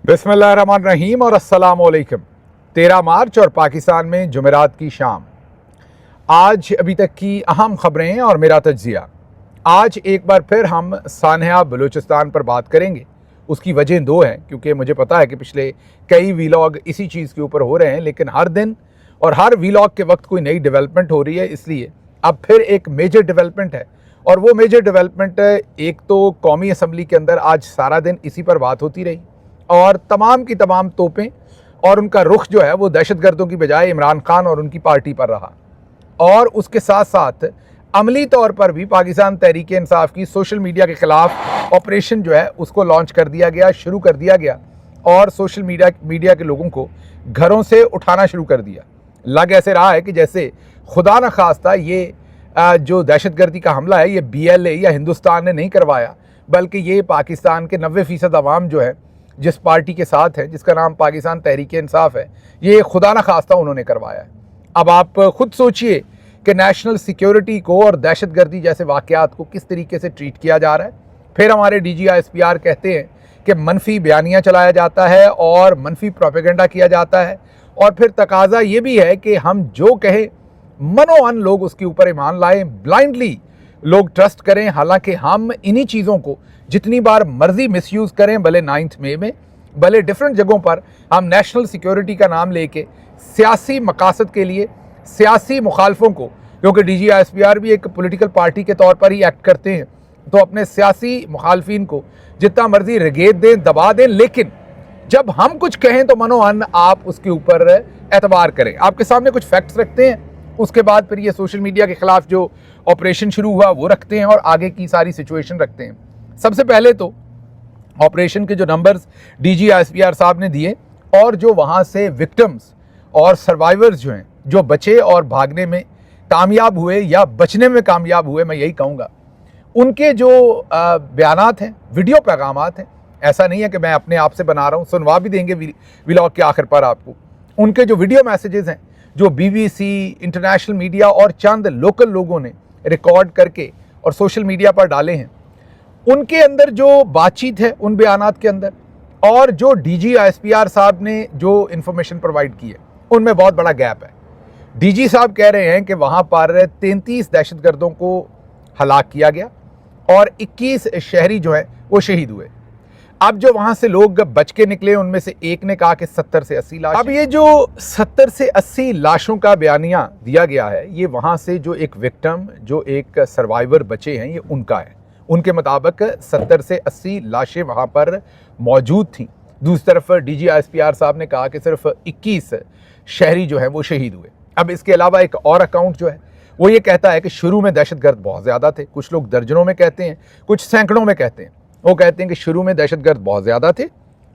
बिस्मिल्लाहिर्रहमानिर्रहीम और अस्सलाम वालेकुम। 13 मार्च और पाकिस्तान में जुमेरात की शाम। आज अभी तक की अहम खबरें और मेरा तज्जिया। आज एक बार फिर हम सान्या बलूचिस्तान पर बात करेंगे। उसकी वजह दो हैं, क्योंकि मुझे पता है कि पिछले कई वीलॉग इसी चीज़ के ऊपर हो रहे हैं, लेकिन हर दिन और हर वीलॉग के वक्त कोई नई डेवलपमेंट हो रही है, इसलिए अब फिर एक मेजर डेवलपमेंट है। और वो मेजर डेवलपमेंट, एक तो कौमी असम्बली के अंदर आज सारा दिन इसी पर बात होती रही और तमाम की तमाम तोपें और उनका रुख जो है वो दहशतगर्दों की बजाय इमरान खान और उनकी पार्टी पर रहा। और उसके साथ साथ अमली तौर पर भी पाकिस्तान तहरीक इंसाफ की सोशल मीडिया के ख़िलाफ़ ऑपरेशन जो है उसको लॉन्च कर दिया गया, शुरू कर दिया गया और सोशल मीडिया के लोगों को घरों से उठाना शुरू कर दिया। लग ऐसे रहा है कि जैसे खुदा न खास्ता ये जो दहशतगर्दी का हमला है ये BLA या हिंदुस्तान ने नहीं करवाया, बल्कि ये पाकिस्तान के 90% अवाम जो है जिस पार्टी के साथ है, जिसका नाम पाकिस्तान तहरीक इंसाफ है, ये खुदा न खास्ता उन्होंने करवाया है। अब आप खुद सोचिए कि नेशनल सिक्योरिटी को और दहशतगर्दी जैसे वाक़यात को किस तरीके से ट्रीट किया जा रहा है। फिर हमारे DG ISPR कहते हैं कि मनफी बयानियाँ चलाया जाता है और मनफी प्रोपेगेंडा किया जाता है, और फिर तकाजा ये भी है कि हम जो कहें मनोअन लोग उसके ऊपर ईमान लाएं, ब्लाइंडली लोग ट्रस्ट करें। हालांकि हम इन्हीं चीज़ों को जितनी बार मर्जी मिसयूज़ करें, भले 9 मई में, भले डिफरेंट जगहों पर हम नेशनल सिक्योरिटी का नाम लेके सियासी मकासद के लिए सियासी मुखालफों को, क्योंकि DG ISPR भी एक पॉलिटिकल पार्टी के तौर पर ही एक्ट करते हैं, तो अपने सियासी मुखालफिन को जितना मर्जी रगेद दें, दबा दें, लेकिन जब हम कुछ कहें तो मनोअन आप उसके ऊपर एतबार करें। आपके सामने कुछ फैक्ट्स रखते हैं, उसके बाद फिर ये सोशल मीडिया के ख़िलाफ़ जो ऑपरेशन शुरू हुआ वो रखते हैं और आगे की सारी सिचुएशन रखते हैं। सबसे पहले तो ऑपरेशन के जो नंबर्स DG ISPR साहब ने दिए और जो वहाँ से विक्टिम्स और सर्वाइवर्स जो हैं, जो बचे और भागने में कामयाब हुए या बचने में कामयाब हुए, मैं यही कहूँगा, उनके जो बयानात हैं, वीडियो पैगामात हैं, ऐसा नहीं है कि मैं अपने आप से बना रहा हूँ, सुनवा भी देंगे व्लॉग के आखिर पर आपको। उनके जो वीडियो मैसेजेस हैं जो BBC, इंटरनेशनल मीडिया और चंद लोकल लोगों ने रिकॉर्ड करके और सोशल मीडिया पर डाले हैं, उनके अंदर जो बातचीत है उन बयानात के अंदर और जो DG ISPR साहब ने जो इन्फॉर्मेशन प्रोवाइड की है उनमें बहुत बड़ा गैप है। DG साहब कह रहे हैं कि वहाँ पर 33 दहशतगर्दों को हलाक किया गया और 21 शहरी जो है वो शहीद हुए। अब जो वहाँ से लोग बच के निकले उनमें से एक ने कहा कि 70 से 80 लाश। अब ये जो 70 से 80 लाशों का बयानिया दिया गया है, ये वहाँ से जो एक विक्टिम, जो एक सर्वाइवर बचे हैं, ये उनका है। उनके मुताबिक 70 से 80 लाशें वहाँ पर मौजूद थीं। दूसरी तरफ DG ISPR साहब ने कहा कि सिर्फ 21 शहरी जो है वो शहीद हुए। अब इसके अलावा एक और अकाउंट जो है वो ये कहता है कि शुरू में दहशतगर्द बहुत ज़्यादा थे। कुछ लोग दर्जनों में कहते हैं, कुछ सैकड़ों में कहते हैं। वो कहते हैं कि शुरू में दहशतगर्द बहुत ज़्यादा थे,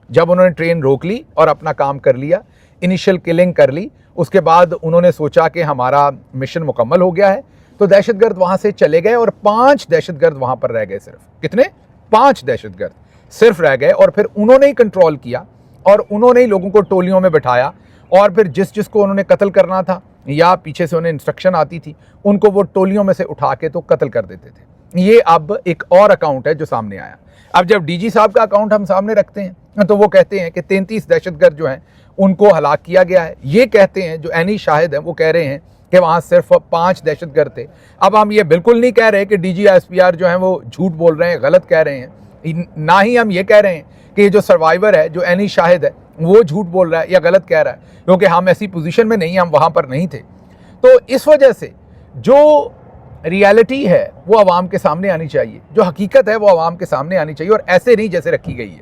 जब उन्होंने ट्रेन रोक ली और अपना काम कर लिया, इनिशियल किलिंग कर ली, उसके बाद उन्होंने सोचा कि हमारा मिशन मुकम्मल हो गया है, तो दहशतगर्द वहाँ से चले गए और 5 दहशतगर्द वहाँ पर रह गए। सिर्फ कितने? 5 दहशतगर्द सिर्फ रह गए और फिर उन्होंने ही कंट्रोल किया और उन्होंने ही लोगों को टोलियों में बैठाया और फिर जिसको उन्होंने कत्ल करना था या पीछे से उन्हें इंस्ट्रक्शन आती थी, उनको वो टोलियों में से उठा के तो कत्ल कर देते थे। ये अब एक और अकाउंट है जो सामने आया। अब जब DG साहब का अकाउंट हम सामने रखते हैं तो वो कहते हैं कि 33 दहशतगर्द जो हैं उनको हलाक किया गया है। ये कहते हैं जो एनी शाहिद हैं वो कह रहे हैं कि वहाँ सिर्फ 5 दहशतगर्द थे। अब हम ये बिल्कुल नहीं कह रहे कि DG ISPR जो हैं वो झूठ बोल रहे हैं, गलत कह रहे हैं, ना ही हम ये कह रहे हैं कि ये जो सर्वाइवर है, जो एनी शाहिद है, वो झूठ बोल रहा है या गलत कह रहा है, क्योंकि हम ऐसी पोजीशन में नहीं, हम वहाँ पर नहीं थे। तो इस वजह से जो रियलिटी है वो आवाम के सामने आनी चाहिए, जो हकीकत है वो आवाम के सामने आनी चाहिए, और ऐसे नहीं जैसे रखी गई है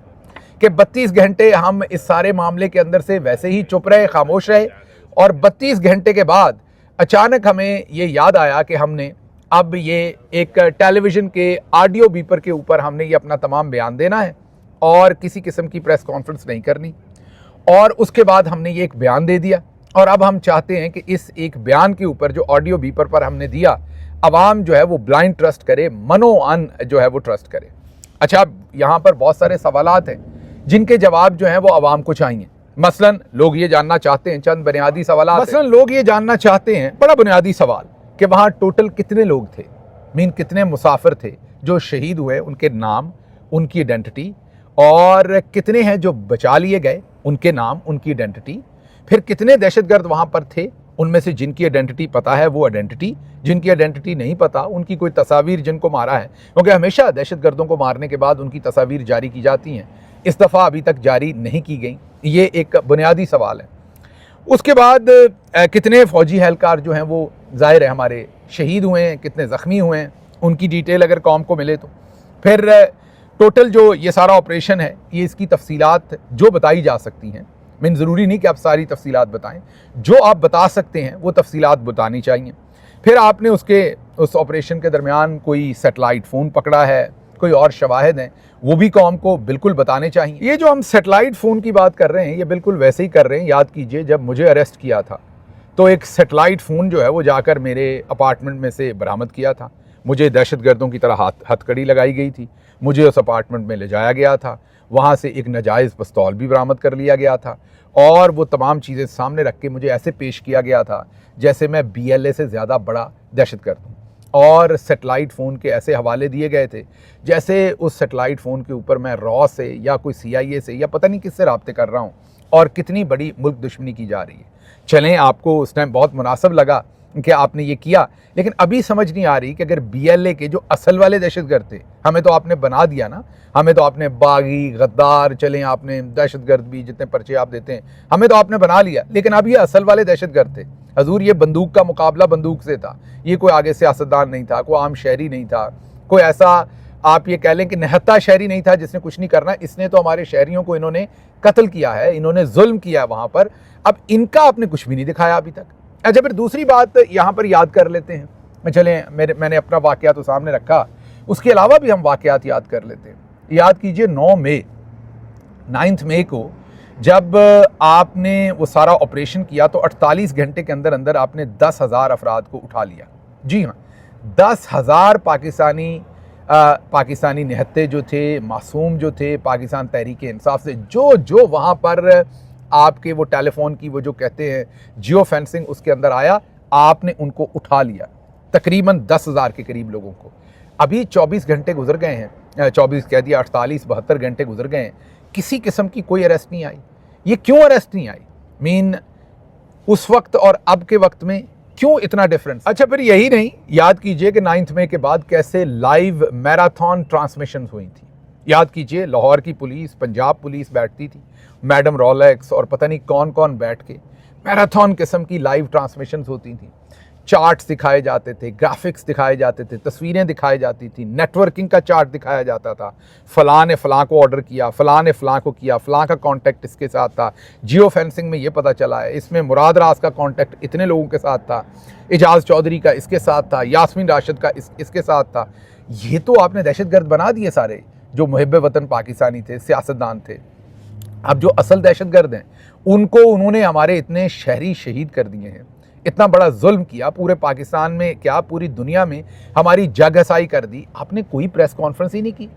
कि 32 घंटे हम इस सारे मामले के अंदर से वैसे ही चुप रहे, खामोश रहे, और 32 घंटे के बाद अचानक हमें ये याद आया कि हमने अब ये एक टेलीविज़न के ऑडियो बीपर के ऊपर हमने ये अपना तमाम बयान देना है और किसी किस्म की प्रेस कॉन्फ्रेंस नहीं करनी, और उसके बाद हमने ये एक बयान दे दिया। और अब हम चाहते हैं कि इस एक बयान के ऊपर जो ऑडियो बीपर पर हमने दिया, अवाम जो है वो ब्लाइंड ट्रस्ट करे, मनोअन जो है वो ट्रस्ट करे। अच्छा, यहाँ पर बहुत सारे सवालात हैं जिनके जवाब जो हैं वो अवाम को चाहिए। मसलन लोग ये जानना चाहते हैं, चंद बुनियादी सवाल, मसलन लोग ये जानना चाहते हैं, बड़ा बुनियादी सवाल, कि वहाँ टोटल कितने लोग थे, कितने मुसाफिर थे जो शहीद हुए, उनके नाम, उनकी आइडेंटिटी और कितने हैं जो बचा लिए गए, उनके नाम, उनकी आइडेंटिटी, फिर कितने दहशतगर्द वहाँ पर थे, उनमें से जिनकी आइडेंटिटी पता है वो आइडेंटिटी, जिनकी आइडेंटिटी नहीं पता उनकी कोई तस्वीर जिनको मारा है, क्योंकि हमेशा दहशतगर्दों को मारने के बाद उनकी तस्वीर जारी की जाती हैं, इस दफ़ा अभी तक जारी नहीं की गई। ये एक बुनियादी सवाल है। उसके बाद कितने फ़ौजी एहलकार जो हैं वो ज़ाहिर है हमारे शहीद हुए हैं, कितने ज़ख्मी हुए हैं, उनकी डिटेल अगर कौम को मिले तो। फिर टोटल जो ये सारा ऑपरेशन है, ये इसकी तफसीलात जो बताई जा सकती हैं, मीन ज़रूरी नहीं कि आप सारी तफसीलात बताएं, जो आप बता सकते हैं वो तफसीलात बतानी चाहिए। फिर आपने उस ऑपरेशन के दरमियान कोई सेटेलाइट फ़ोन पकड़ा है, कोई और शवाहिद हैं, वो भी कौम को बिल्कुल बताने चाहिए। ये जो हम सेटेलाइट फ़ोन की बात कर रहे हैं, ये बिल्कुल वैसे ही कर रहे हैं। याद कीजिए जब मुझे अरेस्ट किया था तो एक सेटेलाइट फ़ोन जो है वो जाकर मेरे अपार्टमेंट में से बरामद किया था। मुझे दहशतगर्दों की तरह हथकड़ी लगाई गई थी, मुझे उस अपार्टमेंट में ले जाया गया था, वहाँ से एक नाजायज़ पिस्तौल भी बरामद कर लिया गया था और वो तमाम चीज़ें सामने रख के मुझे ऐसे पेश किया गया था जैसे मैं BLA से ज़्यादा बड़ा दहशतगर्द हूँ। और सेटेलाइट फ़ोन के ऐसे हवाले दिए गए थे जैसे उस सेटेलाइट फ़ोन के ऊपर मैं रॉ से या कोई CIA से या पता नहीं किससे राब्ते कर रहा हूँ और कितनी बड़ी मुल्क दुश्मनी की जा रही है। चलें, आपको उस टाइम बहुत मुनासिब लगा कि आपने ये किया, लेकिन अभी समझ नहीं आ रही कि अगर BLA के जो असल वाले दहशतगर्द थे, हमें तो आपने बना दिया ना, हमें तो आपने बागी, गद्दार, चलें आपने दहशतगर्द भी जितने पर्चे आप देते हैं हमें तो आपने बना लिया, लेकिन अब ये असल वाले दहशतगर्द थे। हजूर, ये बंदूक का मुकाबला बंदूक से था, ये कोई आगे सियासतदान नहीं था, कोई आम शहरी नहीं था, कोई ऐसा आप ये कह लें कि निहत्ता शहरी नहीं था जिसने कुछ नहीं करना। इसने तो हमारे शहरियों को इन्होंने कत्ल किया है, इन्होंने जुल्म किया है वहाँ पर। अब इनका आपने कुछ भी नहीं दिखाया अभी तक। अच्छा, फिर दूसरी बात यहाँ पर याद कर लेते हैं। चलें, मैंने अपना वाक़या तो सामने रखा, उसके अलावा भी हम वाक़यात याद कर लेते हैं। याद कीजिए 9 मई को जब आपने वो सारा ऑपरेशन किया तो 48 घंटे के अंदर अंदर आपने 10,000 अफराद को उठा लिया। जी हाँ, 10,000 पाकिस्तानी निहत्ते जो थे, मासूम जो थे, पाकिस्तान तहरीक इंसाफ से जो वहाँ पर आपके वो टेलीफोन की वो जो कहते हैं जियो फेंसिंग उसके अंदर आया, आपने उनको उठा लिया, तकरीबन 10,000 के करीब लोगों को। अभी 24 घंटे गुजर गए हैं, 24 कह दिया, 48-72 घंटे गुजर गए हैं, किसी किस्म की कोई अरेस्ट नहीं आई। ये क्यों अरेस्ट नहीं आई? मीन उस वक्त और अब के वक्त में क्यों इतना डिफरेंस? अच्छा, फिर यही नहीं, याद कीजिए कि 9 मई के बाद कैसे लाइव मैराथन ट्रांसमिशन हुई थी। याद कीजिए लाहौर की पुलिस, पंजाब पुलिस बैठती थी, मैडम रोलेक्स और पता नहीं कौन कौन बैठ के मैराथन किस्म की लाइव ट्रांसमिशंस होती थी। चार्ट्स दिखाए जाते थे, ग्राफिक्स दिखाए जाते थे, तस्वीरें दिखाई जाती थी, नेटवर्किंग का चार्ट दिखाया जाता था। फ़लाँ ने फ़लाँ को ऑर्डर किया, फ़लाँ ने फ़लाँ को किया, फ़लाँ का कॉन्टैक्ट इसके साथ था। जियो फेंसिंग में ये पता चला है, इसमें मुराद राज का कॉन्टैक्ट इतने लोगों के साथ था, एजाज चौधरी का इसके साथ था, यास्मीन राशिद का इसके साथ था। ये तो आपने दहशतगर्द बना दिए सारे जो मुहिब वतन पाकिस्तानी थे, सियासतदान थे। अब जो असल दहशतगर्द हैं उनको उन्होंने हमारे इतने शहरी शहीद कर दिए हैं, इतना बड़ा जुल्म किया पूरे पाकिस्तान में, क्या पूरी दुनिया में हमारी जगहसाई कर दी। आपने कोई प्रेस कॉन्फ्रेंस ही नहीं की,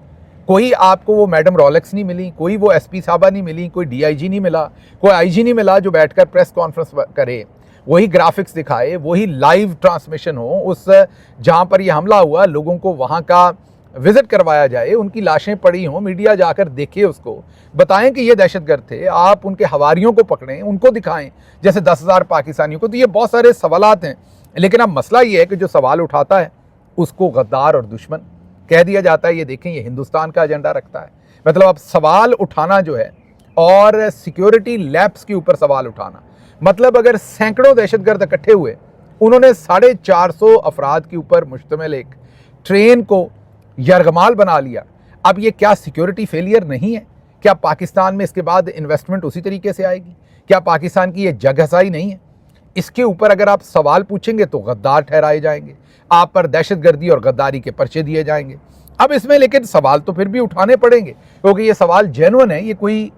कोई आपको वो मैडम रोलेक्स नहीं मिली, कोई वो SP साहबा नहीं मिली, कोई DIG नहीं मिला, कोई IG नहीं मिला जो बैठकर प्रेस कॉन्फ्रेंस करे, वही ग्राफिक्स दिखाए, वही लाइव ट्रांसमिशन हो, उस जहाँ पर ये हमला हुआ लोगों को वहाँ का विजिट करवाया जाए, उनकी लाशें पड़ी हों, मीडिया जाकर देखे, उसको बताएं कि ये दहशतगर्द थे, आप उनके हवारियों को पकड़ें, उनको दिखाएं जैसे 10,000 पाकिस्तानियों को। तो ये बहुत सारे सवालात हैं, लेकिन अब मसला ये है कि जो सवाल उठाता है उसको गद्दार और दुश्मन कह दिया जाता है। ये देखें, ये हिंदुस्तान का एजेंडा रखता है। मतलब अब सवाल उठाना जो है और सिक्योरिटी लैब्स के ऊपर सवाल उठाना, मतलब अगर सैकड़ों दहशतगर्द इकट्ठे हुए, उन्होंने 450 अफराद के ऊपर मुश्तमिल एक ट्रेन को यरगमाल बना लिया। अब ये क्या सिक्योरिटी फेलियर नहीं है? क्या पाकिस्तान में इसके बाद इन्वेस्टमेंट उसी तरीके से आएगी? क्या पाकिस्तान की ये जगहसाई नहीं है? इसके ऊपर अगर आप सवाल पूछेंगे तो गद्दार ठहराए जाएंगे, आप पर दहशतगर्दी और गद्दारी के पर्चे दिए जाएंगे। अब इसमें लेकिन सवाल तो फिर भी उठाने पड़ेंगे, क्योंकि ये सवाल जेन्युइन है, ये कोई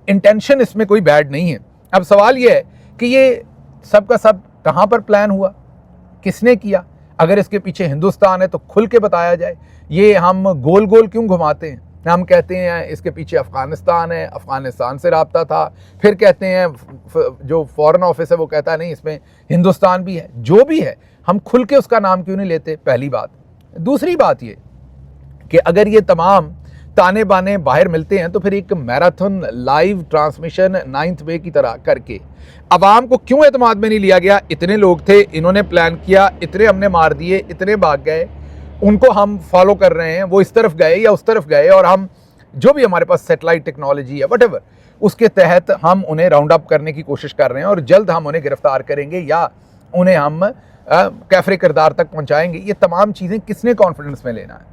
इंटेंशन इसमें कोई बैड नहीं है। अब सवाल ये है कि ये सब का सब कहाँ पर प्लान हुआ, किसने किया? अगर इसके पीछे हिंदुस्तान है तो खुल के बताया जाए। ये हम गोल गोल क्यों घुमाते हैं? हम कहते हैं इसके पीछे अफ़गानिस्तान है, अफ़गानिस्तान से राब्ता था, फिर कहते हैं जो फॉरेन ऑफिस है वो कहता है नहीं इसमें हिंदुस्तान भी है। जो भी है, हम खुल के उसका नाम क्यों नहीं लेते? पहली बात। दूसरी बात ये कि अगर ये तमाम ताने बाने बाहर मिलते हैं, तो फिर एक मैराथन लाइव ट्रांसमिशन 9th वे की तरह करके अवाम को क्यों एतमाद में नहीं लिया गया? इतने लोग थे, इन्होंने प्लान किया, इतने हमने मार दिए, इतने भाग गए, उनको हम फॉलो कर रहे हैं, वो इस तरफ गए या उस तरफ गए, और हम जो भी हमारे पास सैटेलाइट टेक्नोलॉजी है वट उसके तहत हम उन्हें राउंड अप करने की कोशिश कर रहे हैं और जल्द हम उन्हें गिरफ्तार करेंगे या उन्हें हम कैफरे किरदार तक पहुंचाएंगे। ये तमाम चीज़ें किसने कॉन्फिडेंस में लेना है?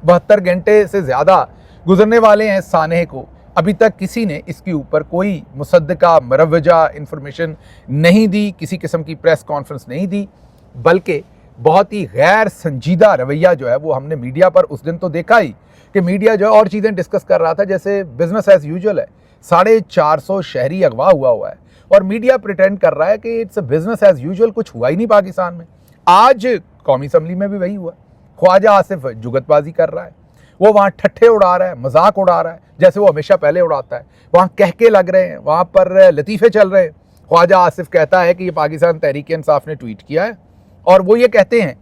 72 घंटे से ज़्यादा गुजरने वाले हैं सानहे को, अभी तक किसी ने इसके ऊपर कोई मुसद्दका मरवजा इंफॉर्मेशन नहीं दी, किसी किस्म की प्रेस कॉन्फ्रेंस नहीं दी, बल्कि बहुत ही गैर संजीदा रवैया जो है वो हमने मीडिया पर उस दिन तो देखा ही कि मीडिया जो है और चीज़ें डिस्कस कर रहा था जैसे बिजनेस एज यूजुअल है। 450 शहरी अगवा हुआ है और मीडिया प्रिटेंड कर रहा है कि इट्स बिजनेस एज यूजुअल, कुछ हुआ ही नहीं पाकिस्तान में। आज कौमी असम्बली में भी वही हुआ। ख्वाजा आसिफ जुगतबाजी कर रहा है, वो वहाँ ठट्ठे उड़ा रहा है, मजाक उड़ा रहा है जैसे वो हमेशा पहले उड़ाता है, वहाँ कहके लग रहे हैं, वहाँ पर लतीफ़े चल रहे हैं। ख्वाजा आसिफ कहता है कि ये पाकिस्तान तहरीक इंसाफ ने ट्वीट किया है और वो ये कहते हैं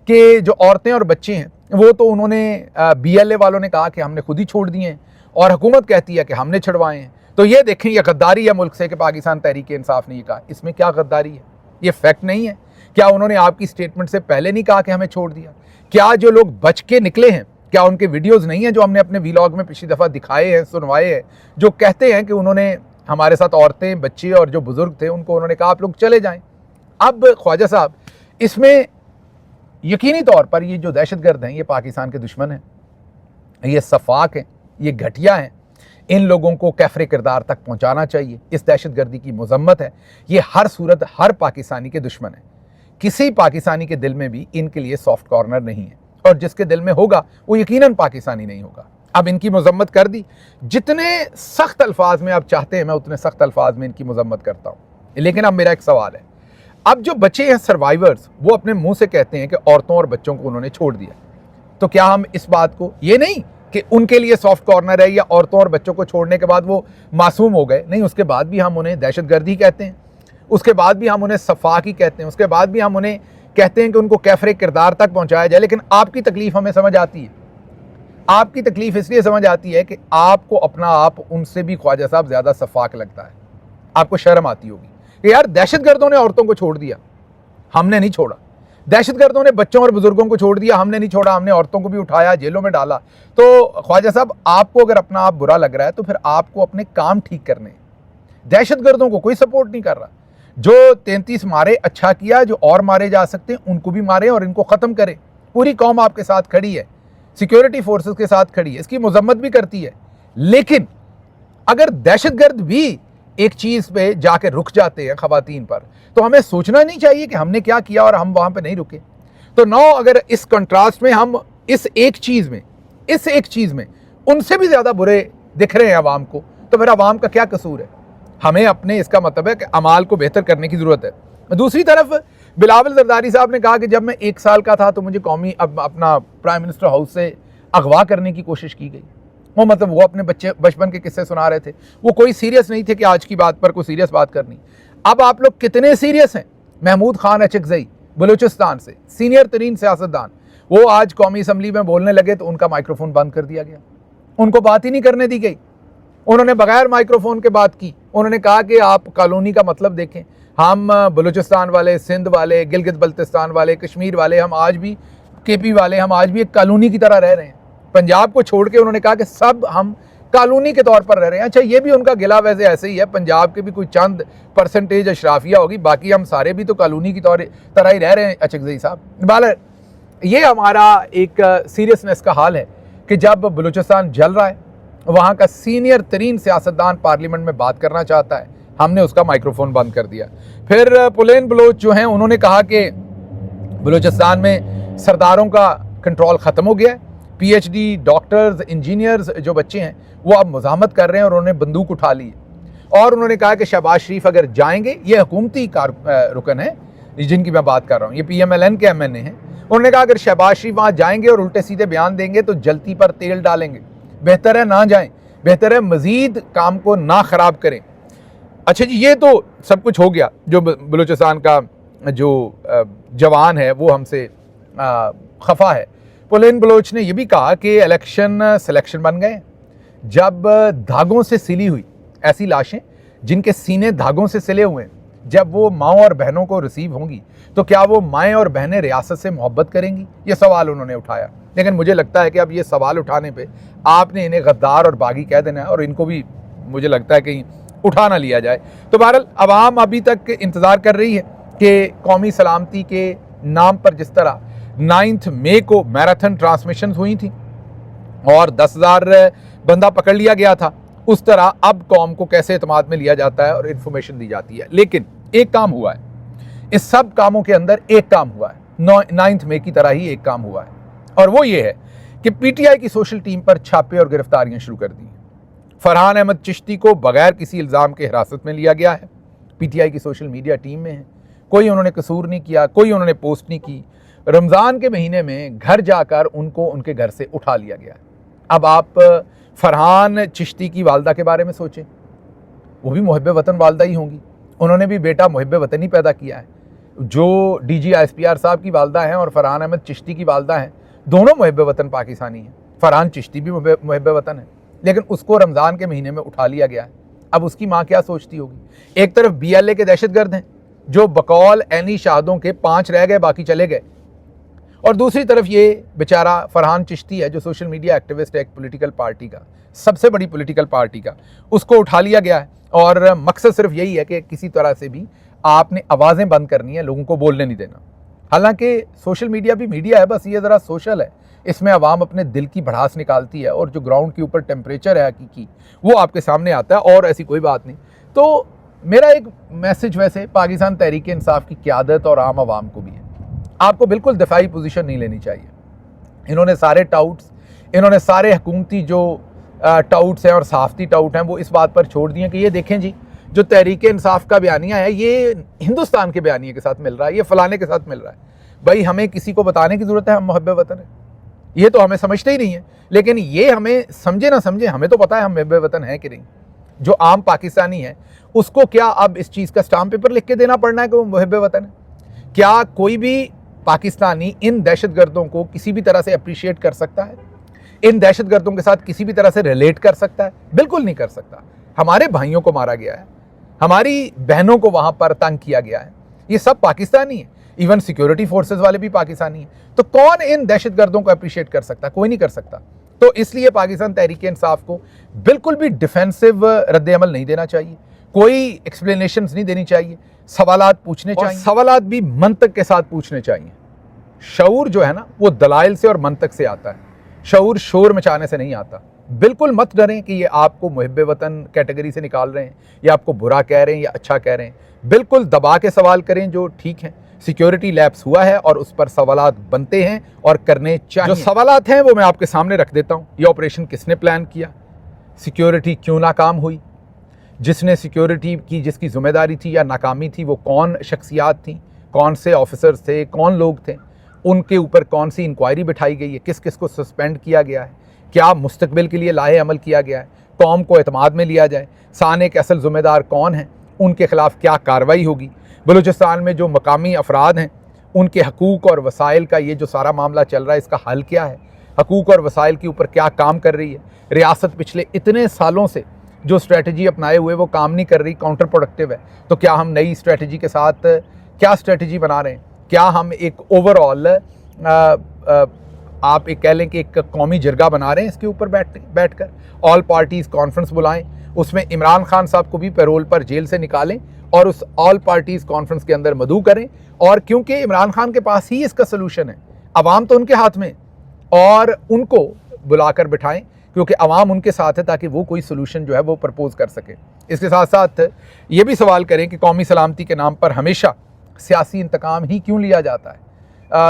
कि जो औरतें और बच्चे हैं वो तो उन्होंने BLA वालों ने कहा कि हमने खुद ही छोड़ दिए हैं और हुकूमत कहती है कि हमने छुड़वाए हैं। तो ये देखें, ये गद्दारी है मुल्क से कि पाकिस्तान तहरीक इंसाफ ने ये कहा। इसमें क्या गद्दारी है? ये फैक्ट नहीं है क्या? उन्होंने आपकी स्टेटमेंट से पहले नहीं कहा कि हमें छोड़ दिया? क्या जो लोग बच के निकले हैं, क्या उनके वीडियोज़ नहीं हैं जो हमने अपने वीलॉग में पिछली दफ़ा दिखाए हैं, सुनवाए हैं, जो कहते हैं कि उन्होंने हमारे साथ औरतें, बच्चे और जो बुज़ुर्ग थे उनको उन्होंने कहा आप लोग चले जाएँ। अब ख्वाजा साहब, इसमें यकीनी तौर पर ये जो दहशतगर्द हैं ये पाकिस्तान के दुश्मन हैं, ये सफाक हैं, ये घटिया हैं। इन लोगों को कैफरे किरदार तक पहुंचाना चाहिए। इस दहशतगर्दी की मजम्मत है। ये हर सूरत हर पाकिस्तानी के दुश्मन है। किसी पाकिस्तानी के दिल में भी इनके लिए सॉफ्ट कॉर्नर नहीं है और जिसके दिल में होगा वो यकीनन पाकिस्तानी नहीं होगा। अब इनकी मजम्मत कर दी, जितने सख्त अल्फाज में आप चाहते हैं मैं उतने सख्त अल्फाज में इनकी मजम्मत करता हूँ। लेकिन अब मेरा एक सवाल है, अब जो बच्चे हैं सर्वाइवर्स, वो अपने मुंह से कहते हैं कि औरतों और बच्चों को उन्होंने छोड़ दिया, तो क्या हम इस बात को, ये नहीं कि उनके लिए सॉफ्ट कॉर्नर है या औरतों और बच्चों को छोड़ने के बाद वो मासूम हो गए, नहीं, उसके बाद भी हम उन्हें दहशतगर्दी कहते हैं, उसके बाद भी हम उन्हें सफाकी कहते हैं, उसके बाद भी हम उन्हें कहते हैं कि उनको कैफरे किरदार तक पहुंचाया जाए। लेकिन आपकी तकलीफ हमें समझ आती है। आपकी तकलीफ इसलिए समझ आती है कि आपको अपना आप उनसे भी ख्वाजा साहब ज़्यादा सफाक लगता है। आपको शर्म आती होगी कि यार दहशतगर्दों ने औरतों को छोड़ दिया, हमने नहीं छोड़ा। दहशतगर्दों ने बच्चों और बुजुर्गों को छोड़ दिया, हमने नहीं छोड़ा, हमने औरतों को भी उठाया, जेलों में डाला। तो ख्वाजा साहब, आपको अगर अपना आप बुरा लग रहा है तो फिर आपको अपने काम ठीक करने। दहशतगर्दों को कोई सपोर्ट नहीं कर रहा। जो 33 मारे अच्छा किया, जो और मारे जा सकते हैं उनको भी मारे और इनको ख़त्म करें। पूरी कौम आपके साथ खड़ी है, सिक्योरिटी फोर्सेस के साथ खड़ी है, इसकी मजम्मत भी करती है। लेकिन अगर दहशतगर्द भी एक चीज़ पे जाके रुक जाते हैं ख़वातीन पर, तो हमें सोचना नहीं चाहिए कि हमने क्या किया और हम वहाँ पे नहीं रुके। तो नौ, अगर इस कंट्रास्ट में हम इस एक चीज़ में उनसे भी ज़्यादा बुरे दिख रहे हैं आवाम को, तो फिर आवाम का क्या कसूर है? हमें अपने, इसका मतलब है कि अमाल को बेहतर करने की ज़रूरत है। दूसरी तरफ बिलावल जरदारी साहब ने कहा कि जब मैं 1 साल का था तो मुझे कौमी अपना प्राइम मिनिस्टर हाउस से अगवा करने की कोशिश की गई। वो मतलब वो अपने बचपन के किस्से सुना रहे थे, वो कोई सीरियस नहीं थे कि आज की बात पर कोई सीरियस बात करनी। अब आप लोग कितने सीरियस हैं? महमूद खान अचकज़ई बलूचिस्तान से, सीनियर तरीन सियासतदान, वो आज कौमी असम्बली में बोलने लगे तो उनका माइक्रोफोन बंद कर दिया गया, उनको बात ही नहीं करने दी गई। उन्होंने बगैर माइक्रोफोन के बात की। उन्होंने कहा कि आप कॉलोनी का मतलब देखें, हम बलूचिस्तान वाले, सिंध वाले, गिलगित बल्तिस्तान वाले, कश्मीर वाले, हम आज भी KP वाले, हम आज भी एक कॉलोनी की तरह रह रहे हैं। पंजाब को छोड़ के उन्होंने कहा कि सब हम कॉलोनी के तौर पर रह रहे हैं। अच्छा, ये भी उनका गिला वैसे ऐसे ही है, पंजाब के भी कोई चंद % अशराफिया होगी, बाकी हम सारे भी तो कॉलोनी की तरह ही रह रहे हैं। अचकज़ई साहब, बाल ये हमारा एक सीरियसनेस का हाल है कि जब बलूचिस्तान जल रहा है, वहाँ का सीनियर तरीन सियासतदान पार्लियामेंट में बात करना चाहता है, हमने उसका माइक्रोफोन बंद कर दिया। फिर पुलेन बलोच जो हैं उन्होंने कहा कि बलूचिस्तान में सरदारों का कंट्रोल ख़त्म हो गया है। PhD डॉक्टर्स, इंजीनियर्स जो बच्चे हैं वो अब मुज़ाहमत कर रहे हैं और उन्होंने बंदूक उठा ली है। और उन्होंने कहा कि शहबाज शरीफ अगर जाएंगे, ये हुकूमती रुकन है जिनकी मैं बात कर रहा हूँ, ये PMLN के MNA हैं, उन्होंने कहा अगर शहबाज शरीफ वहाँ जाएंगे और उल्टे सीधे बयान देंगे तो जलती पर तेल डालेंगे, बेहतर है ना जाएं, बेहतर है मज़ीद काम को ना ख़राब करें। अच्छा जी, ये तो सब कुछ हो गया। जो बलूचिस्तान का जो जवान है वो हमसे खफा है। पुलेन बलोच ने यह भी कहा कि इलेक्शन सिलेक्शन बन गए, जब धागों से सिली हुई ऐसी लाशें जिनके सीने धागों से सिले हुए हैं, जब वो माँओं और बहनों को रिसीव होंगी तो क्या वो माएँ और बहनें रियासत से मोहब्बत करेंगी? ये सवाल उन्होंने उठाया। लेकिन मुझे लगता है कि अब ये सवाल उठाने पे आपने इन्हें गद्दार और बागी कह देना है और इनको भी मुझे लगता है कहीं उठा ना लिया जाए। तो बहरहाल अवाम अभी तक इंतज़ार कर रही है कि कौमी सलामती के नाम पर जिस तरह 9 मई को मैराथन ट्रांसमिशन हुई थी और 10,000 बंदा पकड़ लिया गया था, उस तरह अब कौम को कैसे एतमाद में लिया जाता है और इन्फॉर्मेशन दी जाती है। लेकिन एक काम हुआ है, इस सब कामों के अंदर एक काम हुआ है, 9 मई की तरह ही एक काम हुआ है, और वो ये है कि पीटीआई की सोशल टीम पर छापे और गिरफ्तारियां शुरू कर दी हैं। फरहान अहमद चिश्ती को बगैर किसी इल्ज़ाम के हिरासत में लिया गया है। पीटीआई की सोशल मीडिया टीम में है, कोई उन्होंने कसूर नहीं किया, कोई उन्होंने पोस्ट नहीं की। रमज़ान के महीने में घर जाकर उनको उनके घर से उठा लिया गया है। अब आप फरहान चिश्ती की वालदा के बारे में सोचें, वो भी मुहिब्बे वतन वालदा ही होंगी, उन्होंने भी बेटा मुहिब्बे वतन ही पैदा किया है। जो डीजी ISPR साहब की वालदा हैं और फरहान अहमद चिश्ती की वालदा हैं, दोनों मुहिब्बे वतन पाकिस्तानी हैं। फरहान चिश्ती भी मुहिब्बे वतन है, लेकिन उसको रमज़ान के महीने में उठा लिया गया है। अब उसकी माँ क्या सोचती होगी? एक तरफ BLA के दहशतगर्द हैं जो बकौल ऐनी शाहदों के 5 रह गए, बाकी चले गए, और दूसरी तरफ ये बेचारा फरहान चिश्ती है जो सोशल मीडिया एक्टिविस्ट है, एक पॉलिटिकल पार्टी का, सबसे बड़ी पॉलिटिकल पार्टी का, उसको उठा लिया गया है। और मकसद सिर्फ यही है कि किसी तरह से भी आपने आवाज़ें बंद करनी है, लोगों को बोलने नहीं देना। हालांकि सोशल मीडिया भी मीडिया है, बस ये ज़रा सोशल है, इसमें आवाम अपने दिल की भड़ास निकालती है और जो ग्राउंड के ऊपर टेम्परेचर है हकीकी, वो आपके सामने आता है, और ऐसी कोई बात नहीं। तो मेरा एक मैसेज वैसे पाकिस्तान तहरीक इंसाफ की क़यादत और आम आवाम को भी है, आपको बिल्कुल दफाई पोजीशन नहीं लेनी चाहिए। इन्होंने सारे टाउट्स, इन्होंने सारे हुकूमती जो टाउट्स हैं और सहाफ़ती टाउट हैं, वो इस बात पर छोड़ दिए कि ये देखें जी, जो तहरीक इंसाफ का बयानिया है ये हिंदुस्तान के बयानिए के साथ मिल रहा है, ये फ़लाने के साथ मिल रहा है। भाई हमें किसी को बताने की ज़रूरत है हम मुहब्बे वतन है, ये तो हमें समझते ही नहीं है। लेकिन ये हमें समझे ना समझे, हमें तो पता है हम मुहब्बे वतन हैं कि नहीं। जो आम पाकिस्तानी है उसको क्या अब इस चीज़ का स्टाम्प पेपर लिख के देना पड़ना है कि वो मुहब्बे वतन है? क्या कोई भी पाकिस्तानी इन दहशतगर्दों को किसी भी तरह से अप्रिशिएट कर सकता है? इन दहशतगर्दों के साथ किसी भी तरह से रिलेट कर सकता है? बिल्कुल नहीं कर सकता। हमारे भाइयों को मारा गया है, हमारी बहनों को वहाँ पर तंग किया गया है, ये सब पाकिस्तानी है, इवन सिक्योरिटी फोर्सेस वाले भी पाकिस्तानी हैं। तो कौन इन दहशतगर्दों को अप्रिशिएट कर सकता? कोई नहीं कर सकता। तो इसलिए पाकिस्तान तहरीक इंसाफ को बिल्कुल भी डिफेंसिव रद्द-ए-अमल नहीं देना चाहिए, कोई एक्सप्लेनेशंस नहीं देनी चाहिए, सवालात पूछने चाहिए, सवालात भी मंतक के साथ पूछने चाहिए। शऊर जो है ना, वो दलाइल से और मंतक से आता है, शऊर शोर मचाने से नहीं आता। बिल्कुल मत डरें कि ये आपको मुहिब्बे वतन कैटेगरी से निकाल रहे हैं, या आपको बुरा कह रहे हैं या अच्छा कह रहे हैं। बिल्कुल दबा के सवाल करें जो ठीक हैं। सिक्योरिटी लैप्स हुआ है और उस पर सवालात बनते हैं और करने चाहिए। जो सवालात हैं वो मैं आपके सामने रख देता हूँ। ये ऑपरेशन किसने प्लान किया? सिक्योरिटी क्यों नाकाम हुई? जिसने सिक्योरिटी की जिसकी जिम्मेदारी थी या नाकामी थी वो कौन शख्सियात थी, कौन से ऑफिसर्स थे, कौन लोग थे, उनके ऊपर कौन सी इंक्वायरी बिठाई गई है, किस किस को सस्पेंड किया गया है, क्या मुस्तकबिल के लिए लाहे अमल किया गया है, कौम को एतमाद में लिया जाए, साने के असल ज़िम्मेदार कौन हैं, उनके ख़िलाफ़ क्या कार्रवाई होगी, बलूचिस्तान में जो मकामी अफराद हैं उनके हकूक़ और वसाइल का ये जो सारा मामला चल रहा है इसका हल क्या है, हकूक़ और वसाइल के ऊपर क्या काम कर रही है। रियासत पिछले इतने सालों से जो स्ट्रेटजी अपनाए हुए वो काम नहीं कर रही, काउंटर प्रोडक्टिव है। तो क्या हम नई स्ट्रेटजी के साथ क्या स्ट्रेटजी बना रहे हैं? क्या हम एक ओवरऑल आप एक कह लें कि एक कौमी जरगा बना रहे हैं इसके ऊपर बैठकर? ऑल पार्टीज़ कॉन्फ्रेंस बुलाएं, उसमें इमरान खान साहब को भी पैरोल पर जेल से निकालें और उस ऑल पार्टीज़ कॉन्फ्रेंस के अंदर मदऊ करें। और क्योंकि इमरान खान के पास ही इसका सलूशन है, अवाम तो उनके हाथ में, और उनको बुलाकर बिठाएं क्योंकि अवाम उनके साथ है ताकि वो कोई सलूशन जो है वो प्रपोज कर सके। इसके साथ साथ ये भी सवाल करें कि कौमी सलामती के नाम पर हमेशा सियासी इंतकाम ही क्यों लिया जाता है?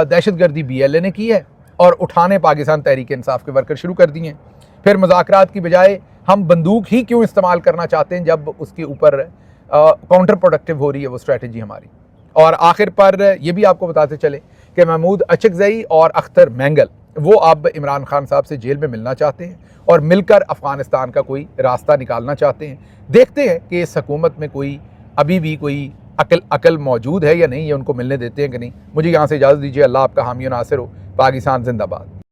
दहशतगर्दी BLA ने की है और उठाने पाकिस्तान तहरीक इंसाफ के वर्कर शुरू कर दिए हैं। फिर मुज़ाकरात की बजाय हम बंदूक ही क्यों इस्तेमाल करना चाहते हैं जब उसके ऊपर काउंटर प्रोडक्टिव हो रही है वो स्ट्रेटजी हमारी। और आखिर पर ये भी आपको बताते चले कि महमूद अचकज़ई और अख्तर मैंगल वो अब इमरान खान साहब से जेल में मिलना चाहते हैं और मिलकर अफ़गानिस्तान का कोई रास्ता निकालना चाहते हैं। देखते हैं कि इस हुकूमत में कोई अभी भी कोई अकल मौजूद है या नहीं, ये उनको मिलने देते हैं कि नहीं। मुझे यहाँ से इजाज़त दीजिए। अल्लाह आपका हामी और नासिर हो। पाकिस्तान जिंदाबाद।